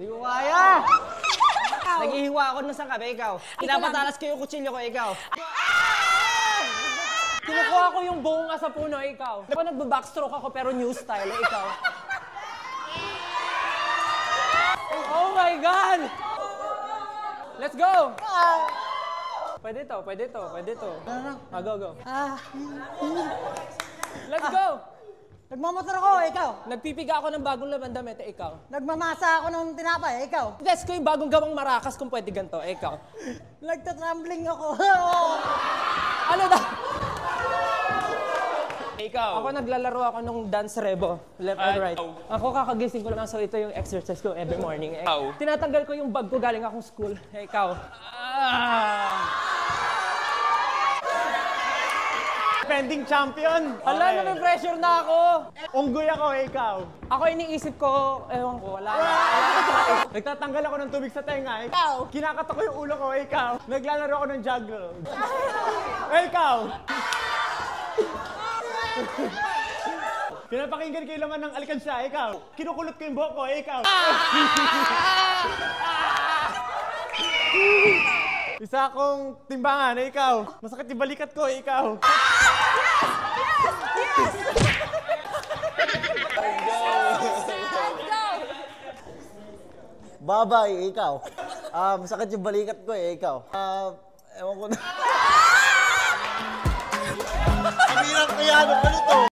Hindi ko kaya! Naghihiwa ako ng sangkap, ikaw. Pinapatalas ko yung kutsilyo ko, ikaw. Kinukuha ko yung bunga sa puno, ikaw. Ako nagbabackstroke ako pero new style, ikaw. Oh my God! Let's go! Pwede to, pwede to, pwede to. Go, go. Let's go! Nagmamotor ako, ikaw. Nagpipiga ako ng bagong lamandamete, ikaw. Nagmamasa ako ng tinapay, ikaw. Guess ko yung bagong gawang marakas kung pwede ganito, ikaw. Nagtatrambling ako. Ano na? Ikaw. Ako naglalaro ako nung dance rebo, left and right. Ako kakagising ko lang, so ito yung exercise ko every morning. Tinatanggal ko yung bag ko galing akong school. Ikaw. Defending champion. Hala, namin-pressure na ako. Unggoy ako, ikaw. Ako iniisip ko, ewan ko, wala. Nagtatanggal ako ng tubig sa tenga, ikaw. Kinakatok ko yung ulo ko, ikaw. Naglalaro ako ng juggle. Ikaw. Pinapakinggan ko yung laman ng alkansya, ikaw. Kinukulot ko yung buhok ko, ikaw. Isa akong timbangan, ikaw. Masakit yung balikat ko, ikaw. Babay, ikaw. Masakit yung balikat ko ikaw. Ewan ko na. Ang hirap kaya, ano ba nito?